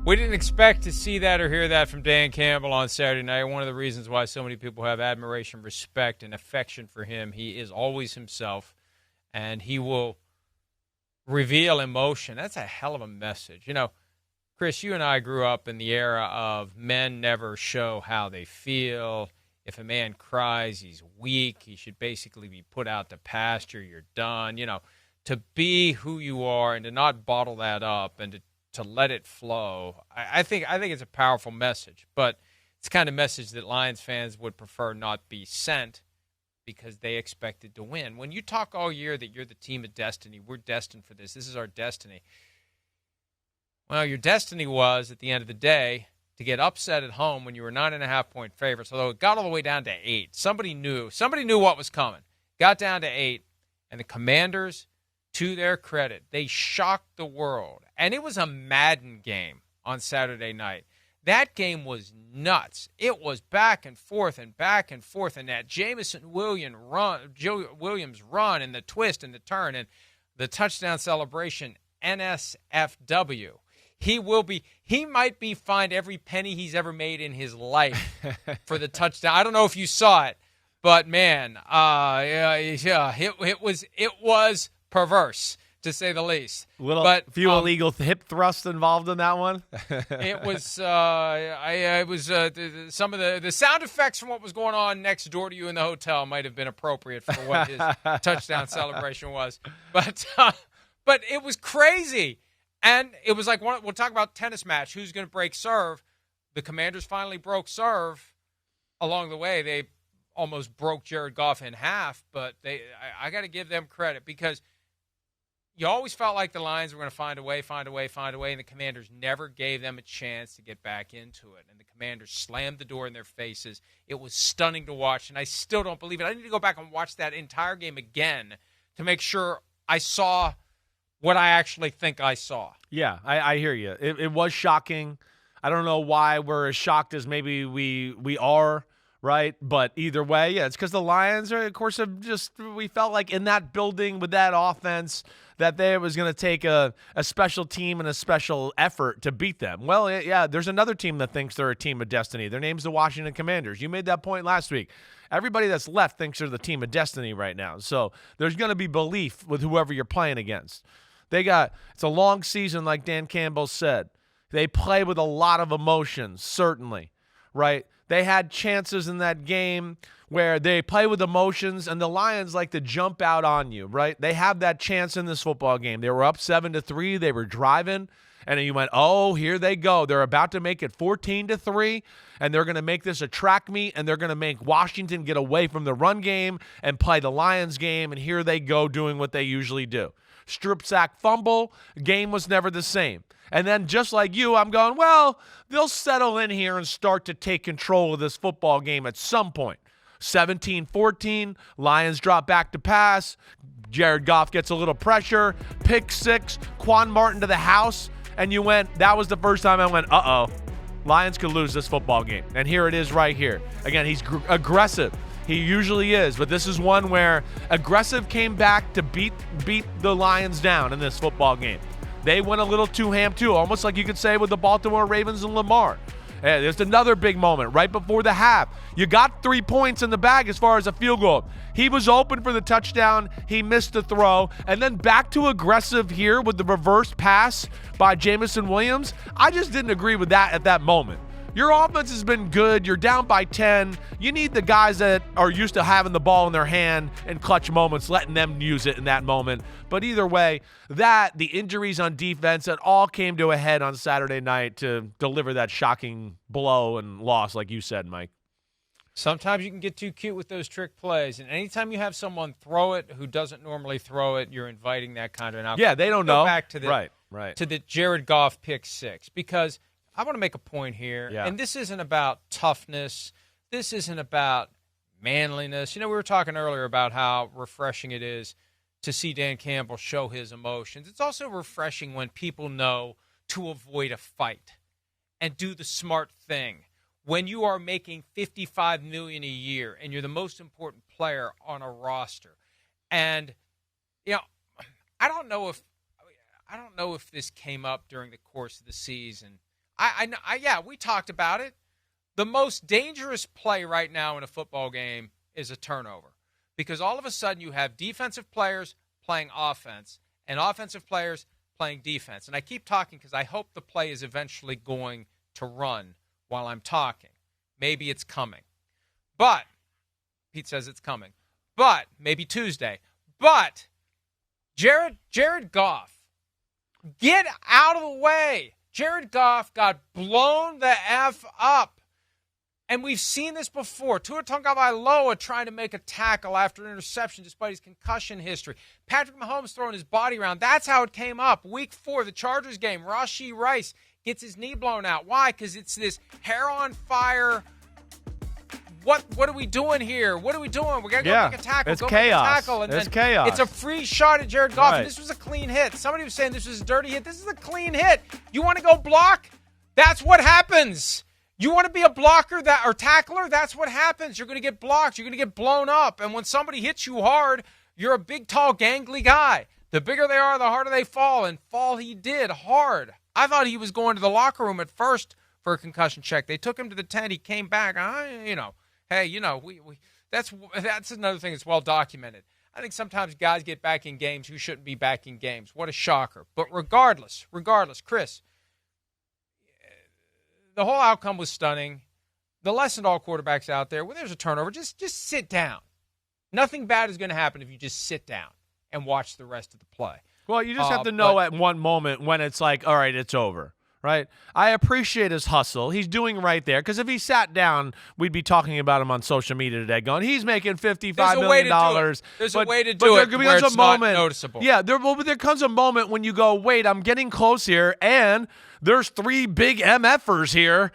We didn't expect to see that or hear that from Dan Campbell on Saturday night. One of the reasons why so many people have admiration, respect, and affection for him. He is always himself, and he will reveal emotion. That's a hell of a message. You know, Chris, you and I grew up in the era of men never show how they feel. If a man cries, he's weak. He should basically be put out to pasture. You're done. You know, to be who you are and to not bottle that up and to let it flow. I think it's a powerful message, but it's the kind of message that Lions fans would prefer not be sent because they expected to win. When you talk all year that you're the team of destiny, we're destined for this is our destiny. Well, your destiny was, at the end of the day, to get upset at home when you were 9.5-point favorites, although it got all the way down to 8. Somebody knew what was coming. Got down to 8, and the Commanders, to their credit, they shocked the world. And it was a Madden game on Saturday night. That game was nuts. It was back and forth, and that Jameson Williams run, and the twist and the turn, and the touchdown celebration, NSFW. He might be fined every penny he's ever made in his life for the touchdown. I don't know if you saw it, but man, it was perverse, to say the least. Few illegal hip thrusts involved in that one. It was some of the sound effects from what was going on next door to you in the hotel might have been appropriate for what his touchdown celebration was, but it was crazy, and it was like we'll talk about tennis match. Who's going to break serve? The Commanders finally broke serve. Along the way, they almost broke Jared Goff in half, but I got to give them credit because you always felt like the Lions were going to find a way, and the Commanders never gave them a chance to get back into it. And the Commanders slammed the door in their faces. It was stunning to watch, and I still don't believe it. I need to go back and watch that entire game again to make sure I saw what I actually think I saw. Yeah, I hear you. It was shocking. I don't know why we're as shocked as maybe we are, right? But either way, yeah, it's because the Lions are, of course, we felt like in that building with that offense that it was going to take a special team and a special effort to beat them. Well, yeah, there's another team that thinks they're a team of destiny. Their name's the Washington Commanders. You made that point last week. Everybody that's left thinks they're the team of destiny right now. So there's going to be belief with whoever you're playing against. It's a long season, like Dan Campbell said. They play with a lot of emotions, certainly, right? They had chances in that game where they play with emotions, and the Lions like to jump out on you, right? They have that chance in this football game. They were up 7-3. They were driving, and you went, oh, here they go. They're about to make it 14-3, and they're going to make this a track meet, and they're going to make Washington get away from the run game and play the Lions game, and here they go doing what they usually do. Strip sack fumble, game was never the same. And then just like you, I'm going, well, they'll settle in here and start to take control of this football game at some point. 17-14, Lions drop back to pass. Jared Goff gets a little pressure. Pick six, Quan Martin to the house. And that was the first time I went, uh-oh, Lions could lose this football game. And here it is right here. Again, he's aggressive. He usually is, but this is one where aggressive came back to beat the Lions down in this football game. They went a little too ham too, almost like you could say with the Baltimore Ravens and Lamar. There's another big moment right before the half. You got 3 points in the bag as far as a field goal. He was open for the touchdown. He missed the throw. And then back to aggressive here with the reverse pass by Jameson Williams. I just didn't agree with that at that moment. Your offense has been good. You're down by 10. You need the guys that are used to having the ball in their hand in clutch moments, letting them use it in that moment. But either way, the injuries on defense, it all came to a head on Saturday night to deliver that shocking blow and loss, like you said, Mike. Sometimes you can get too cute with those trick plays, and anytime you have someone throw it who doesn't normally throw it, you're inviting that kind of an outcome. Yeah, they don't know. Go back to to the Jared Goff pick six, because I want to make a point here, and this isn't about toughness. This isn't about manliness. You know, we were talking earlier about how refreshing it is to see Dan Campbell show his emotions. It's also refreshing when people know to avoid a fight and do the smart thing. When you are making $55 million a year and you're the most important player on a roster, and you know, I don't know if this came up during the course of the season. Yeah, we talked about it. The most dangerous play right now in a football game is a turnover, because all of a sudden you have defensive players playing offense and offensive players playing defense. And I keep talking because I hope the play is eventually going to run while I'm talking. Maybe it's coming. But Pete says it's coming. But maybe Tuesday. But Jared Goff, get out of the way. Jared Goff got blown the F up. And we've seen this before. Tua Tagovailoa trying to make a tackle after an interception despite his concussion history. Patrick Mahomes throwing his body around. That's how it came up. Week 4, the Chargers game, Rashee Rice gets his knee blown out. Why? Because it's this hair on fire. What are we doing here? What are we doing? We're going to go make a tackle. It's chaos. Make a tackle. And it's then chaos. It's a free shot at Jared Goff. Right. And this was a clean hit. Somebody was saying this was a dirty hit. This is a clean hit. You want to go block? That's what happens. You want to be a blocker or tackler? That's what happens. You're going to get blocked. You're going to get blown up. And when somebody hits you hard, you're a big, tall, gangly guy. The bigger they are, the harder they fall. And fall he did hard. I thought he was going to the locker room at first for a concussion check. They took him to the tent. He came back. That's another thing that's well documented. I think sometimes guys get back in games who shouldn't be back in games. What a shocker. But regardless, Chris, the whole outcome was stunning. The lesson to all quarterbacks out there, when there's a turnover, just sit down. Nothing bad is going to happen if you just sit down and watch the rest of the play. Well, you just have to know at one moment when it's like, all right, it's over, right? I appreciate his hustle. He's doing right there, because if he sat down, we'd be talking about him on social media today going, he's making $55 million. There's a way to do it where it's not noticeable. Yeah, there comes a moment when you go, wait, I'm getting close here, and there's 3 big MFers here,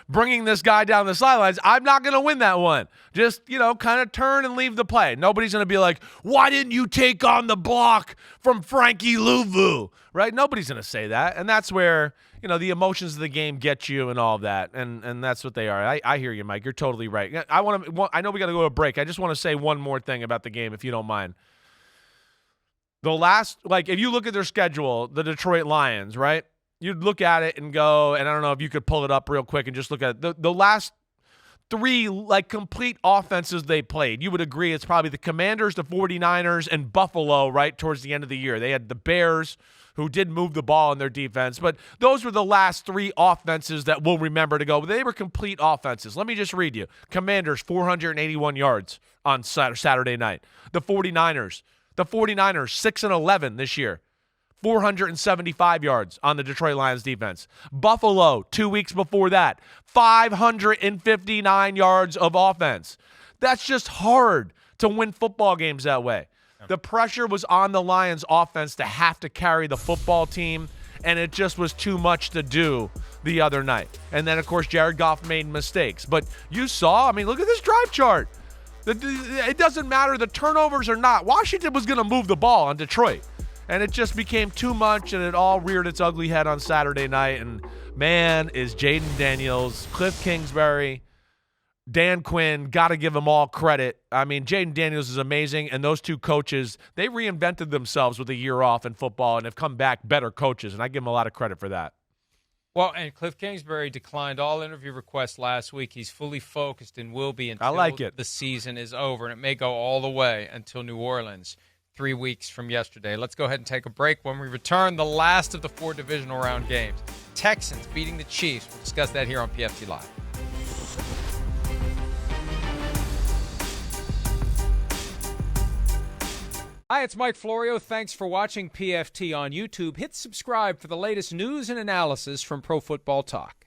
bringing this guy down the sidelines. I'm not going to win that one. Just, kind of turn and leave the play. Nobody's going to be like, why didn't you take on the block from Frankie Louvu? Right? Nobody's going to say that. And that's where, the emotions of the game get you and all of that. And that's what they are. I hear you, Mike. You're totally right. I know we got to go to a break. I just want to say one more thing about the game, if you don't mind. The last, if you look at their schedule, the Detroit Lions, right? You'd look at it and go, and I don't know if you could pull it up real quick and just look at it. The last 3, complete offenses they played. You would agree it's probably the Commanders, the 49ers, and Buffalo, right, towards the end of the year. They had the Bears, who did move the ball in their defense, but those were the last 3 offenses that we'll remember to go. They were complete offenses. Let me just read you. Commanders, 481 yards on Saturday night. The 49ers, 6-11 this year. 475 yards on the Detroit Lions defense. Buffalo, 2 weeks before that, 559 yards of offense. That's just hard to win football games that way. The pressure was on the Lions offense to have to carry the football team, and it just was too much to do the other night. And then, of course, Jared Goff made mistakes. But you saw, look at this drive chart. It doesn't matter the turnovers or not. Washington was going to move the ball on Detroit. And it just became too much, and it all reared its ugly head on Saturday night. And, man, is Jaden Daniels, Cliff Kingsbury, Dan Quinn, got to give them all credit. Jaden Daniels is amazing, and those 2 coaches, they reinvented themselves with a year off in football and have come back better coaches, and I give them a lot of credit for that. Well, and Cliff Kingsbury declined all interview requests last week. He's fully focused and will be until the season is over, and it may go all the way until New Orleans 3 weeks from yesterday. Let's go ahead and take a break. When we return, the last of the 4 divisional round games. Texans beating the Chiefs. We'll discuss that here on PFT Live. Hi, it's Mike Florio. Thanks for watching PFT on YouTube. Hit subscribe for the latest news and analysis from Pro Football Talk.